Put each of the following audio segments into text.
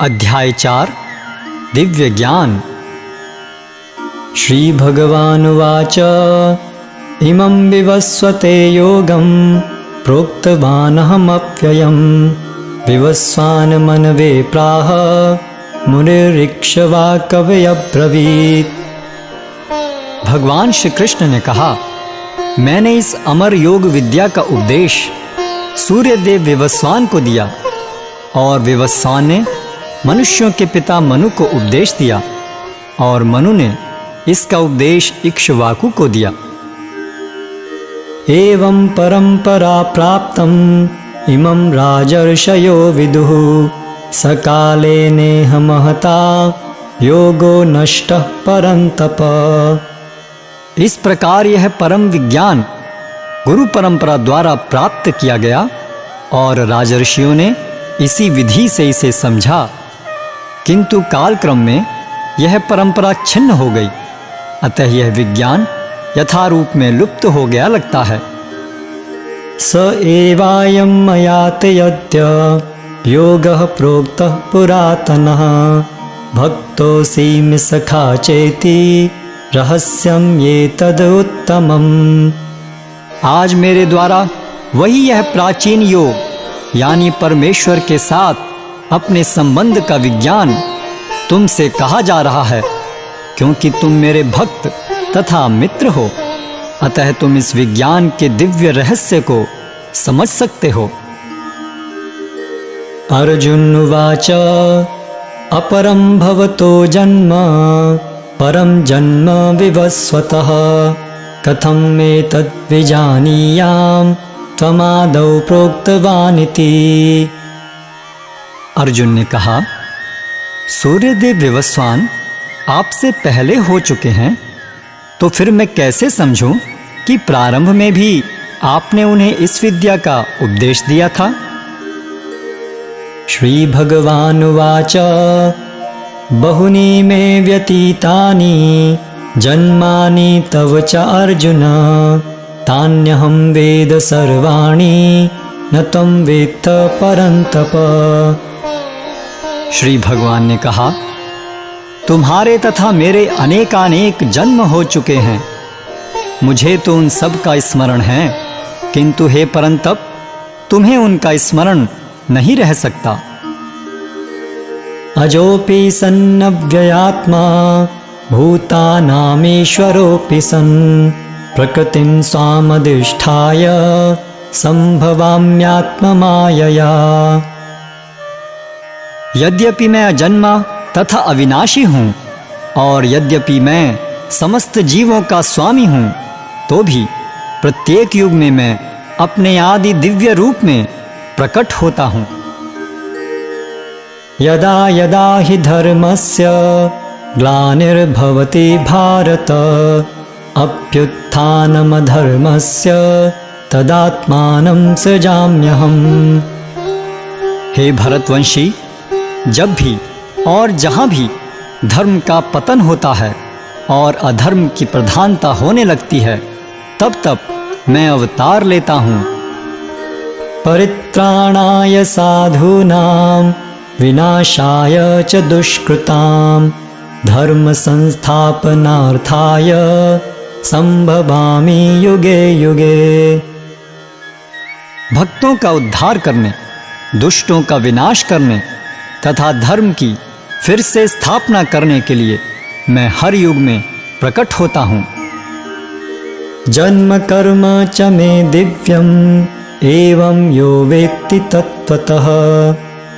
अध्याय 4 दिव्य ज्ञान। श्री भगवानुवाच इमं विवस्वते योगं प्रोक्तवानहमप्ययं विवस्वान् मनवे प्राह मुनिरीक्ष्वा कवये अब्रवीत्। भगवान श्री कृष्ण ने कहा, मैंने इस अमर योग विद्या का उपदेश सूर्यदेव विवस्वान को दिया और विवस्वान ने मनुष्यों के पिता मनु को उपदेश दिया और मनु ने इसका उपदेश इक्ष्वाकु को दिया। एवं परंपरा प्राप्तम इमं राजर्षयो विदुः सकाले नेह महता योगो नष्टः परंतप। इस प्रकार यह परम विज्ञान गुरु परंपरा द्वारा प्राप्त किया गया और राजर्षियों ने इसी विधि से इसे समझा, किंतु कालक्रम में यह परंपरा छिन्न हो गई, अतः यह विज्ञान यथारूप में लुप्त हो गया लगता है। स एवायं मयाते यद्य योगः प्रोक्तः पुरातनः भक्तोऽसि सखा चेति रहस्यं एतदुत्तमम्। आज मेरे द्वारा वही यह प्राचीन योग यानी परमेश्वर के साथ अपने संबंध का विज्ञान तुमसे कहा जा रहा है, क्योंकि तुम मेरे भक्त तथा मित्र हो, अतः तुम इस विज्ञान के दिव्य रहस्य को समझ सकते हो। अर्जुन उवाच अपरं भवतो जन्म परं जन्म विवस्वतः कथं एतद् विजानीयाम् त्वमादौ प्रोक्तवानिति। अर्जुन ने कहा, सूर्यदेव विवस्वान आपसे पहले हो चुके हैं, तो फिर मैं कैसे समझूं कि प्रारंभ में भी आपने उन्हें इस विद्या का उपदेश दिया था। श्री भगवानुवाच बहुनी मे व्यतीतानि जन्मानि तव च अर्जुन तान्यहं वेद सर्वाणि न त्वं वेत्थ परन्तप। श्री भगवान ने कहा, तुम्हारे तथा मेरे अनेकानेक जन्म हो चुके हैं, मुझे तो उन सब का स्मरण है, किंतु हे परंतप तुम्हें उनका स्मरण नहीं रह सकता। अजोपि सन्नव्ययात्मा भूतानामीश्वरोऽपि सन् प्रकृतिं स्वामधिष्ठाय संभवाम्यात्ममायया। यद्यपि मैं अजन्मा तथा अविनाशी हूँ और यद्यपि मैं समस्त जीवों का स्वामी हूँ, तो भी प्रत्येक युग में मैं अपने आदि दिव्य रूप में प्रकट होता हूँ। यदा यदा हि धर्मस्य ग्लानिर्भवति भारत अभ्युत्थानमधर्मस्य तदात्मानं सृजाम्यहम्। हे भरतवंशी, जब भी और जहाँ भी धर्म का पतन होता है और अधर्म की प्रधानता होने लगती है, तब तब मैं अवतार लेता हूँ। परित्राणाय साधूनां विनाशाय च दुष्कृतां धर्म संस्थापनार्थाय संभवामि युगे युगे। भक्तों का उद्धार करने, दुष्टों का विनाश करने तथा धर्म की फिर से स्थापना करने के लिए मैं हर युग में प्रकट होता हूँ। जन्म कर्म च मे दिव्यम् एवं यो वेत्ति तत्त्वतः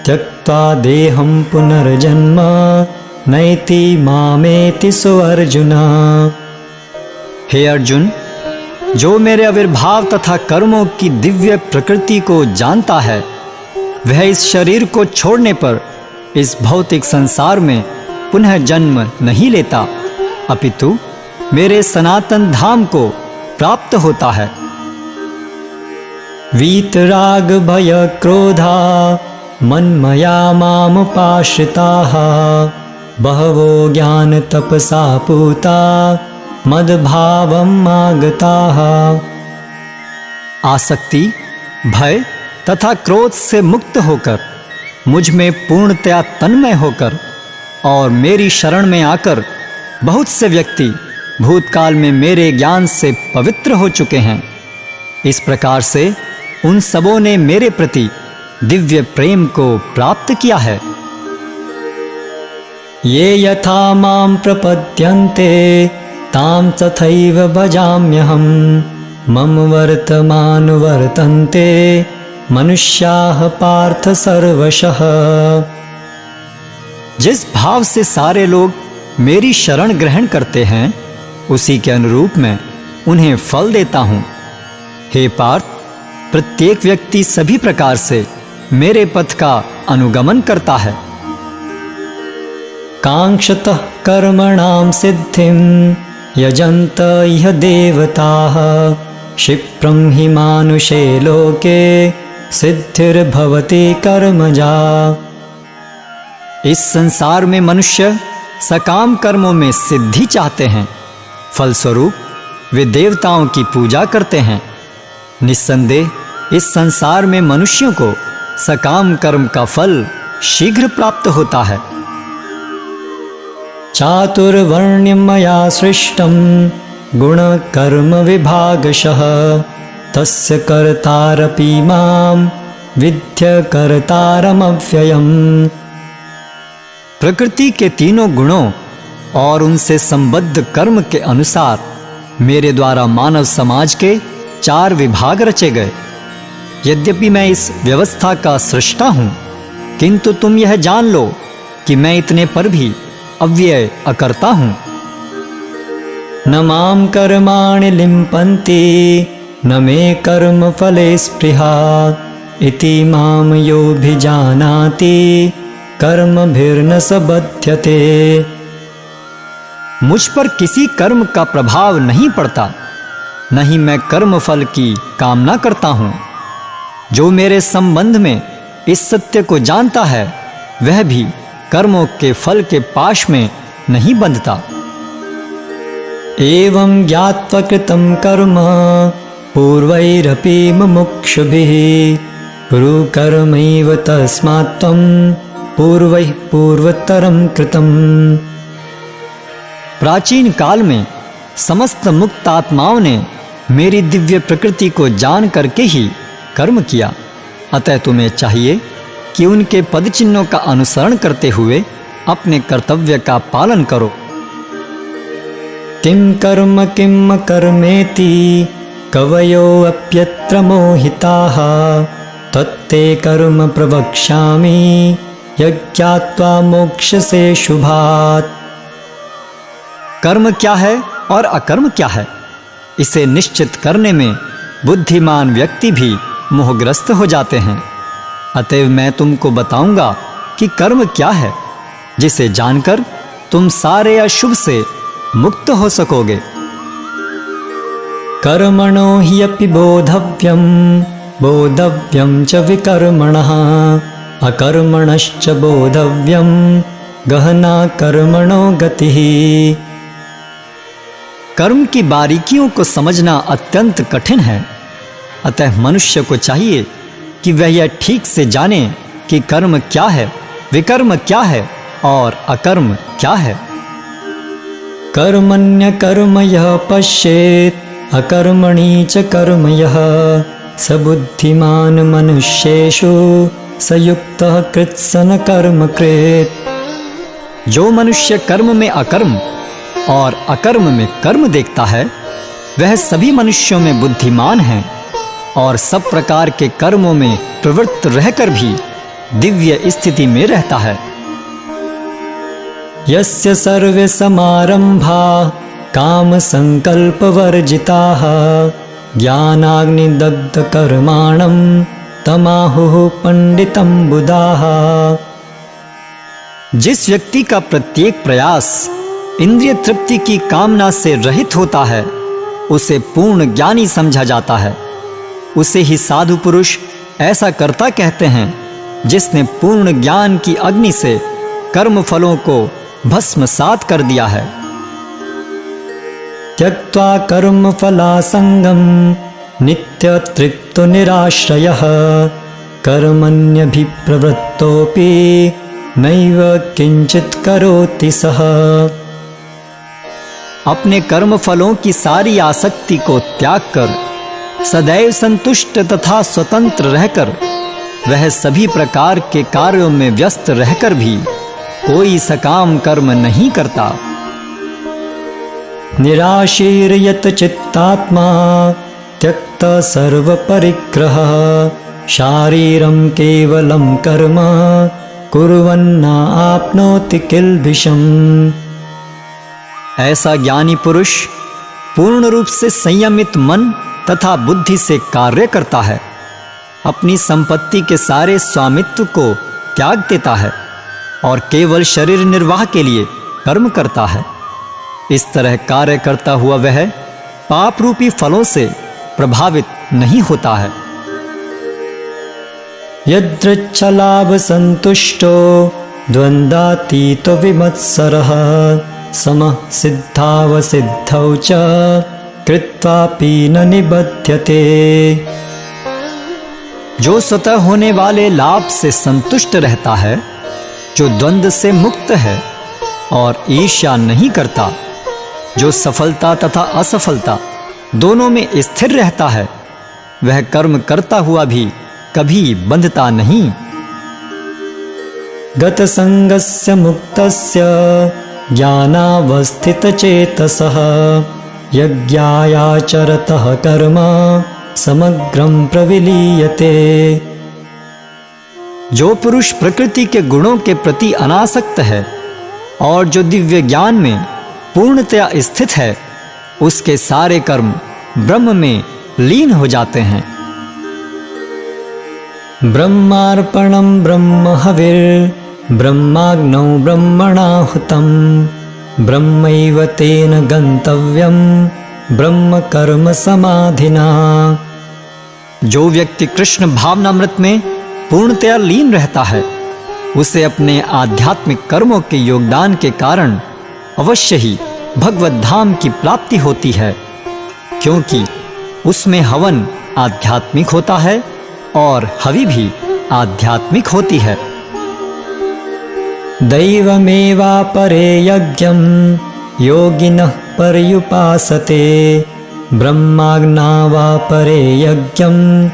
त्यक्त्वा देहं पुनर्जन्म नैति मामेति सो अर्जुन। हे अर्जुन, जो मेरे आविर्भाव तथा कर्मों की दिव्य प्रकृति को जानता है, वह इस शरीर को छोड़ने पर इस भौतिक संसार में पुनः जन्म नहीं लेता, अपितु मेरे सनातन धाम को प्राप्त होता है। वीतराग भय क्रोधा मन्मया मामुपाश्रिताः बहवो ज्ञान तपसा पूता मद्भावम् आगताः। आसक्ति, भय तथा क्रोध से मुक्त होकर मुझ में पूर्णतया तन्मय होकर और मेरी शरण में आकर बहुत से व्यक्ति भूतकाल में मेरे ज्ञान से पवित्र हो चुके हैं। इस प्रकार से उन सबों ने मेरे प्रति दिव्य प्रेम को प्राप्त किया है। ये यथा मां प्रपद्यन्ते तां तथैव भजाम्यहम् मम वर्तमान वर्तन्ते मनुष्याः पार्थ सर्वशः। जिस भाव से सारे लोग मेरी शरण ग्रहण करते हैं उसी के अनुरूप मैं उन्हें फल देता हूँ। हे पार्थ, प्रत्येक व्यक्ति सभी प्रकार से मेरे पथ का अनुगमन करता है। कांक्षतः कर्मणां सिद्धिं यजन्त इह देवताः क्षिप्रं हि मानुषे लोके सिद्धिर्भवति कर्मजा। इस संसार में मनुष्य सकाम कर्मों में सिद्धि चाहते हैं, फलस्वरूप वे देवताओं की पूजा करते हैं। निस्संदेह इस संसार में मनुष्यों को सकाम कर्म का फल शीघ्र प्राप्त होता है। चातुर्वर्ण्यं मया सृष्टं गुणकर्म विभागशः तस्य कर्तारपि मां विद्य कर्तारमव्ययम्। प्रकृति के तीनों गुणों और उनसे संबद्ध कर्म के अनुसार मेरे द्वारा मानव समाज के 4 विभाग रचे गए। यद्यपि मैं इस व्यवस्था का सृष्टा हूँ, किंतु तुम यह जान लो कि मैं इतने पर भी अव्यय अकर्ता हूँ। न मां कर्माणि लिम्पन्ति न मे कर्म फले स्पृहा इति मां योऽभिजानाति कर्मभिर्न स बध्यते। मुझ पर किसी कर्म का प्रभाव नहीं पड़ता, न ही मैं कर्म फल की कामना करता हूँ। जो मेरे संबंध में इस सत्य को जानता है वह भी कर्मों के फल के पाश में नहीं बंधता। एवं ज्ञात्वा कृतं कर्म पूर्वैरपि मुमुक्षुभिः कुरु कर्मैव तस्मात् त्वं पूर्वैः पूर्वतरं कृतम्। प्राचीन काल में समस्त मुक्त आत्माओं ने मेरी दिव्य प्रकृति को जान करके ही कर्म किया, अतः तुम्हें चाहिए कि उनके पद चिन्हों का अनुसरण करते हुए अपने कर्तव्य का पालन करो। किं कर्म किं कर्मेति कवयो अप्यत्र मोहिताः तत्ते कर्म प्रवक्ष्यामि यज्ञात्वा मोक्षसे शुभात्। कर्म क्या है और अकर्म क्या है, इसे निश्चित करने में बुद्धिमान व्यक्ति भी मोहग्रस्त हो जाते हैं। अतएव मैं तुमको बताऊंगा कि कर्म क्या है, जिसे जानकर तुम सारे अशुभ से मुक्त हो सकोगे। कर्मणो हि अपि बोधव्यं बोधव्यं च विकर्मणः अकर्मणश्च बोधव्यं गहना कर्मणो गतिः। कर्म की बारीकियों को समझना अत्यंत कठिन है, अतः मनुष्य को चाहिए कि वह यह ठीक से जाने कि कर्म क्या है, विकर्म क्या है और अकर्म क्या है। कर्मण्य कर्म यः पश्येत् अकर्मणि च कर्म यः स बुद्धिमान मनुष्येषु स युक्तः कृत्सन कर्म कृत्। जो मनुष्य कर्म में अकर्म और अकर्म में कर्म देखता है वह सभी मनुष्यों में बुद्धिमान है और सब प्रकार के कर्मों में प्रवृत्त रहकर भी दिव्य स्थिति में रहता है। यस्य सर्वे समारंभा काम संकल्प वर्जिताः ज्ञानाग्निदग्ध कर्माणं तमाहुः पंडितं बुधाः। जिस व्यक्ति का प्रत्येक प्रयास इंद्रिय तृप्ति की कामना से रहित होता है उसे पूर्ण ज्ञानी समझा जाता है। उसे ही साधु पुरुष ऐसा कर्ता कहते हैं जिसने पूर्ण ज्ञान की अग्नि से कर्म फलों को भस्मसात कर दिया है। त्यक्त्वा कर्म फलासंगम नित्य तृप्तो निराश्रयः कर्मण्यभिप्रवृत्तोऽपि नैव किंचित करोति सः। अपने कर्म फलों की सारी आसक्ति को त्याग कर सदैव संतुष्ट तथा स्वतंत्र रहकर वह सभी प्रकार के कार्यों में व्यस्त रहकर भी कोई सकाम कर्म नहीं करता। निराशीर्यत चित्तात्मा त्यक्त सर्व परिग्रह शारीरं केवलं कर्म कुर्वन्न आप्नोति किल्बिषम्। ऐसा ज्ञानी पुरुष पूर्ण रूप से संयमित मन तथा बुद्धि से कार्य करता है, अपनी संपत्ति के सारे स्वामित्व को त्याग देता है और केवल शरीर निर्वाह के लिए कर्म करता है। इस तरह कार्य करता हुआ वह पाप रूपी फलों से प्रभावित नहीं होता है। यदृच्छलाभ संतुष्टो द्वंद्वातीतो विमत्सरः समः सिद्धावसिद्धौ च कृत्वापि न निबध्यते। जो स्वतः होने वाले लाभ से संतुष्ट रहता है, जो द्वंद्व से मुक्त है और ईर्ष्या नहीं करता, जो सफलता तथा असफलता दोनों में स्थिर रहता है, वह कर्म करता हुआ भी कभी बंधता नहीं। गतसंगस्य मुक्तस्य ज्ञानावस्थितचेतसः यज्ञायाचरतः कर्म समग्रं प्रविलीयते। जो पुरुष प्रकृति के गुणों के प्रति अनासक्त है और जो दिव्य ज्ञान में पूर्णतया स्थित है, उसके सारे कर्म ब्रह्म में लीन हो जाते हैं। ब्रह्मार्पणं ब्रह्म हविर् ब्रह्माग्नौ ब्रह्मणाहुतं ब्रह्मैव तेन गंतव्यं ब्रह्म कर्म समाधिना। जो व्यक्ति कृष्ण भावनामृत में पूर्णतया लीन रहता है, उसे अपने आध्यात्मिक कर्मों के योगदान के कारण अवश्य ही भगवत धाम की प्राप्ति होती है, क्योंकि उसमें हवन आध्यात्मिक होता है और हवि भी आध्यात्मिक होती है। दैवमेवापरे यज्ञं योगिनः पर्युपासते ब्रह्माग्ना वा परे यज्ञं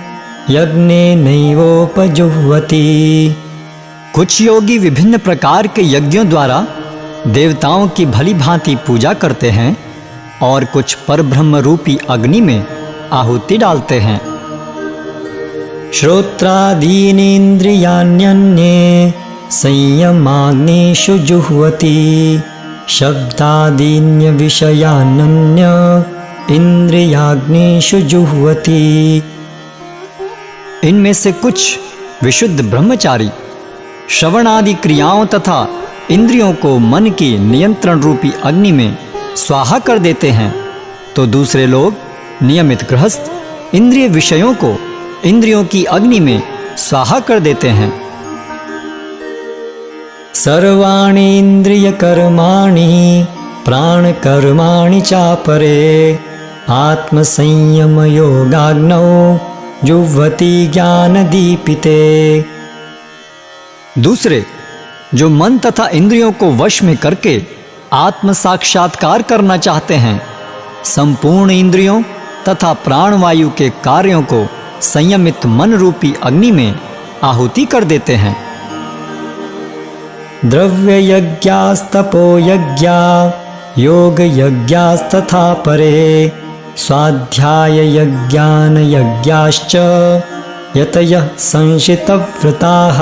यज्ञेनैवोपजुह्वति। कुछ योगी विभिन्न प्रकार के यज्ञों द्वारा देवताओं की भली भांति पूजा करते हैं और कुछ परब्रह्म रूपी अग्नि में आहुति डालते हैं। श्रोत्रादीनीन्द्रियाण्यन्ये संयमाग्निषु जुह्वति शब्दादीन्य विषयान्य इंद्रियाग्निषु जुह्वति। इनमें से कुछ विशुद्ध ब्रह्मचारी श्रवण आदि क्रियाओं तथा इंद्रियों को मन की नियंत्रण रूपी अग्नि में स्वाहा कर देते हैं, तो दूसरे लोग नियमित गृहस्थ इंद्रिय विषयों को इंद्रियों की अग्नि में स्वाहा कर देते हैं। सर्वाणि इंद्रियकर्माणि प्राणकर्माणि चापरे आत्मसंयमयोगाग्नौ जुह्वति ज्ञानदीपिते। दूसरे जो मन तथा इंद्रियों को वश में करके आत्म साक्षात्कार करना चाहते हैं, संपूर्ण इंद्रियों तथा प्राणवायु के कार्यों को संयमित मन रूपी अग्नि में आहुति कर देते हैं। द्रव्य यज्ञास्तपो यज्ञा योग यज्ञास्तथा परे स्वाध्याय यज्ञान यज्ञाश्च यतयः संशितव्रताः।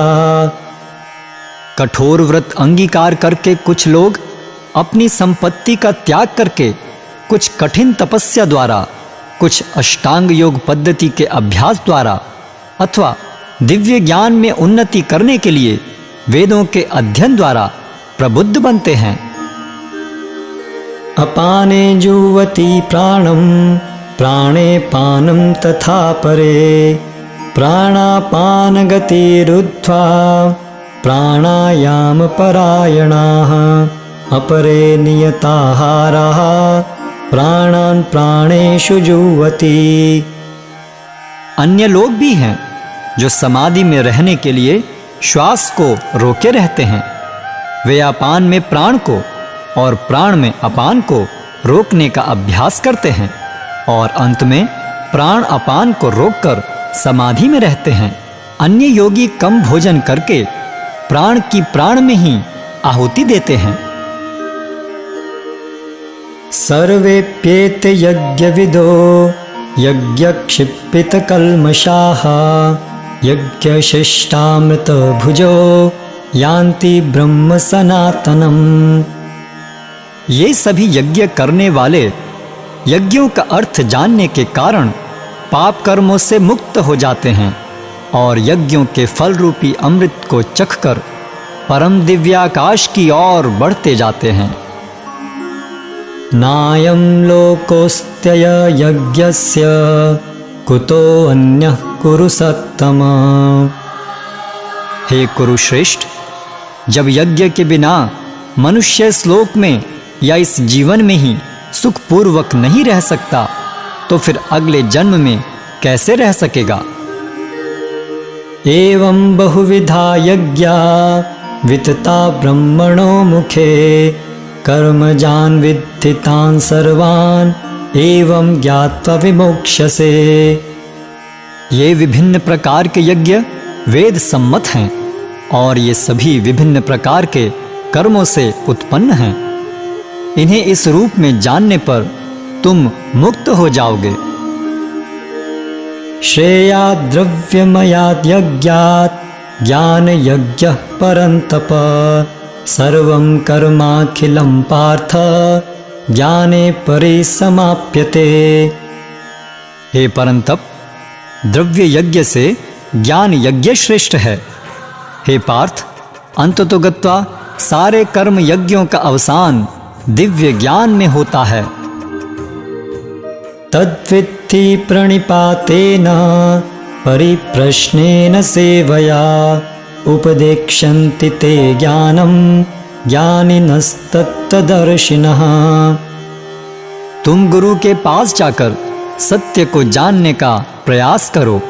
कठोर व्रत अंगीकार करके कुछ लोग अपनी संपत्ति का त्याग करके कुछ कठिन तपस्या द्वारा, कुछ अष्टांग योग पद्धति के अभ्यास द्वारा अथवा दिव्य ज्ञान में उन्नति करने के लिए वेदों के अध्ययन द्वारा प्रबुद्ध बनते हैं। अपाने जुह्वति प्राणं प्राणे पानं तथा परे प्राणापान गतिरुद्ध्वा प्राणायाम परायणाः अपरे नियताहाराः प्राणान् प्राणेषु जुह्वति। अन्य लोग भी हैं जो समाधि में रहने के लिए श्वास को रोके रहते हैं। वे अपान में प्राण को और प्राण में अपान को रोकने का अभ्यास करते हैं और अंत में प्राण अपान को रोककर समाधि में रहते हैं। अन्य योगी कम भोजन करके प्राण की प्राण में ही आहुति देते हैं। सर्वेप्येते यज्ञविदो यज्ञक्षिप्पितकल्मषाः यज्ञशिष्टामृतभुजो यान्ति ब्रह्म सनातनम्। ये सभी यज्ञ करने वाले यज्ञों का अर्थ जानने के कारण पाप कर्मों से मुक्त हो जाते हैं और यज्ञों के फल रूपी अमृत को चखकर परम दिव्याकाश की ओर बढ़ते जाते हैं। नायं लोकोऽस्त्यय यज्ञस्य कुतो अन्यः कुरु सत्तम। हे कुरुश्रेष्ठ, जब यज्ञ के बिना मनुष्य इस लोक में या इस जीवन में ही सुखपूर्वक नहीं रह सकता तो फिर अगले जन्म में कैसे रह सकेगा। एवं बहुविधा यज्ञा वितता ब्रह्मणो मुखे कर्मजान् विद्धि तान् सर्वान् एवं ज्ञात्वा विमोक्ष्यसे। ये विभिन्न प्रकार के यज्ञ वेद सम्मत हैं और ये सभी विभिन्न प्रकार के कर्मों से उत्पन्न हैं। इन्हें इस रूप में जानने पर तुम मुक्त हो जाओगे। श्रेयाद् द्रव्यमयाद् यज्ञात् ज्ञान यज्ञः परन्तप सर्वं कर्माखिलं पार्थ ज्ञाने परिसमाप्यते। हे परंतप, द्रव्य यज्ञ से ज्ञान यज्ञ श्रेष्ठ है। हे पार्थ, अंततोगत्वा सारे कर्म यज्ञों का अवसान दिव्य ज्ञान में होता है। तद्विद्धि प्रणिपातेन परिप्रश्नेन सेवया उपदेक्षन्ति ते ज्ञानं ज्ञानिनस्तत्तदर्शिनः। तुम गुरु के पास जाकर सत्य को जानने का प्रयास करो,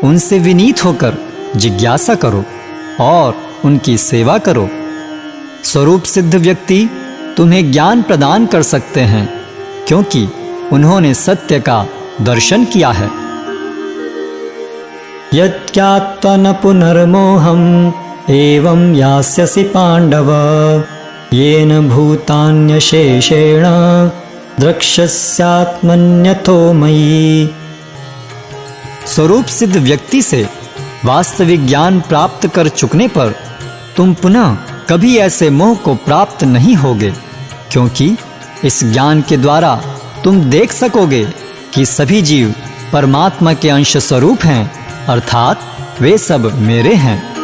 उनसे विनीत होकर जिज्ञासा करो और उनकी सेवा करो। स्वरूप सिद्ध व्यक्ति तुम्हें ज्ञान प्रदान कर सकते हैं क्योंकि उन्होंने सत्य का दर्शन किया है। यज्ञात्वा न पुनर्मोहम् एवं यास्यसि पाण्डव येन भूतान्यशेषेण द्रक्ष्यस्यात्मन्यथो मयि। स्वरूप सिद्ध व्यक्ति से वास्तविक ज्ञान प्राप्त कर चुकने पर तुम पुनः कभी ऐसे मोह को प्राप्त नहीं होगे क्योंकि इस ज्ञान के द्वारा तुम देख सकोगे कि सभी जीव परमात्मा के अंश स्वरूप हैं, अर्थात वे सब मेरे हैं।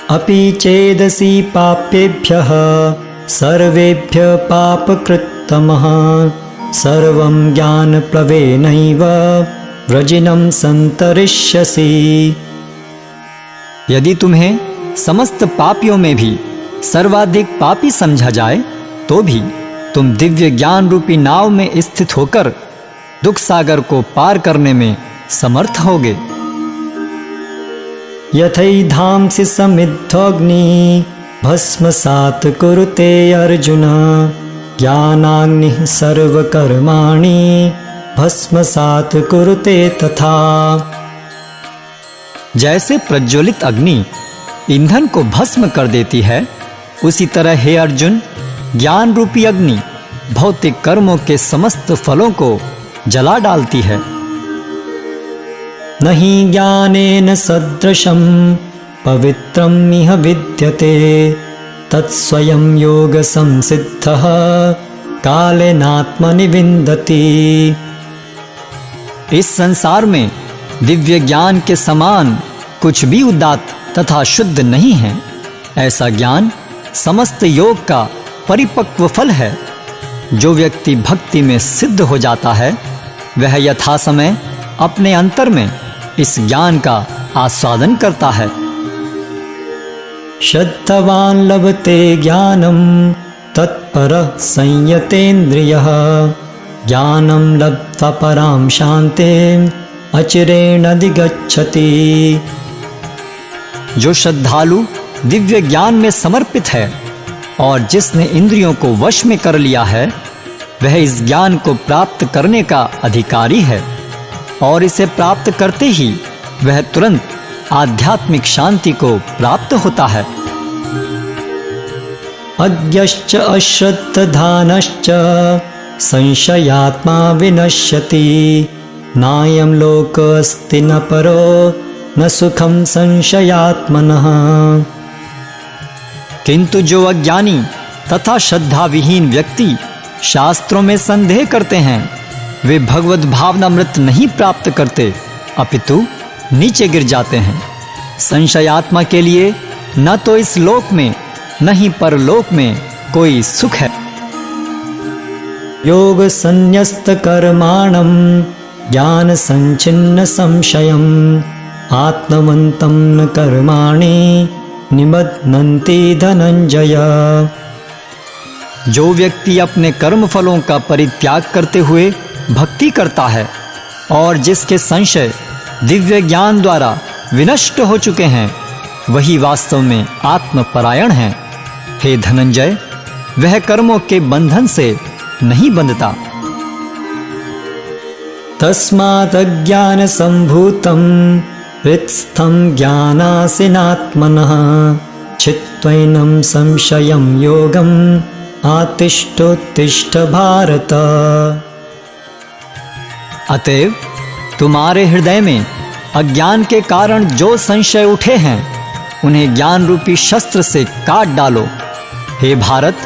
अपि चेदसि पापेभ्यः सर्वेभ्यः पापकृत्तमः सर्वं ज्ञानप्लवेनैव व्रजिनं सन्तरिष्यसि। यदि तुम्हें समस्त पापियों में भी सर्वाधिक पापी समझा जाए तो भी तुम दिव्य ज्ञान रूपी नाव में स्थित होकर दुख सागर को पार करने में समर्थ होगे। यथैधांसि समिद्धोऽग्नि भस्मसात् कुरुते अर्जुन ज्ञानाग्निः सर्वकर्माणि भस्मसात् कुरुते तथा। जैसे प्रज्वलित अग्नि ईंधन को भस्म कर देती है, उसी तरह हे अर्जुन, ज्ञान रूपी अग्नि भौतिक कर्मों के समस्त फलों को जला डालती है। नहि ज्ञानेन सदृशं पवित्रम् इह विद्यते तत्स्वयं योग संसिद्धः कालेनात्मनि विन्दति। इस संसार में दिव्य ज्ञान के समान कुछ भी उदात्त तथा शुद्ध नहीं है। ऐसा ज्ञान समस्त योग का परिपक्व फल है। जो व्यक्ति भक्ति में सिद्ध हो जाता है वह यथा समय अपने अंतर में इस ज्ञान का आस्वादन करता है। श्रद्धवान् लभते ज्ञानं तत्परः संयतेन्द्रियः ज्ञानं लब्ध्वा परां शान्तिं अचिरेणाधिगच्छति। जो श्रद्धालु दिव्य ज्ञान में समर्पित है और जिसने इंद्रियों को वश में कर लिया है, वह इस ज्ञान को प्राप्त करने का अधिकारी है और इसे प्राप्त करते ही वह तुरंत आध्यात्मिक शांति को प्राप्त होता है। अज्ञश्च अश्रद्धधानश्च संशयात्मा विनश्यति। नायं लोकोऽस्ति न परो न सुखम संशयात्मनः। किंतु जो अज्ञानी तथा श्रद्धा विहीन व्यक्ति शास्त्रों में संदेह करते हैं, वे भगवत भावनामृत नहीं प्राप्त करते, अपितु नीचे गिर जाते हैं। संशयात्मा के लिए न तो इस लोक में न ही परलोक में कोई सुख है। योग संन्यस्त कर्माणं ज्ञान संचिन्न संशयम् आत्मवन्तं न कर्माणि निबध्नन्ति धनंजय। जो व्यक्ति अपने कर्म फलों का परित्याग करते हुए भक्ति करता है और जिसके संशय दिव्य ज्ञान द्वारा विनष्ट हो चुके हैं, वही वास्तव में आत्मपरायण है। हे धनंजय, वह कर्मों के बंधन से नहीं बंधता। तस्मात् अज्ञान संभूतं हृत्स्थं ज्ञानासीनात्मनः चित्वैनं संशयं योगम् आतिष्ठोत्तिष्ठ भारत। अतएव तुम्हारे हृदय में अज्ञान के कारण जो संशय उठे हैं, उन्हें ज्ञान रूपी शस्त्र से काट डालो। हे भारत,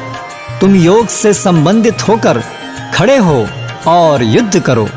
तुम योग से संबंधित होकर खड़े हो और युद्ध करो।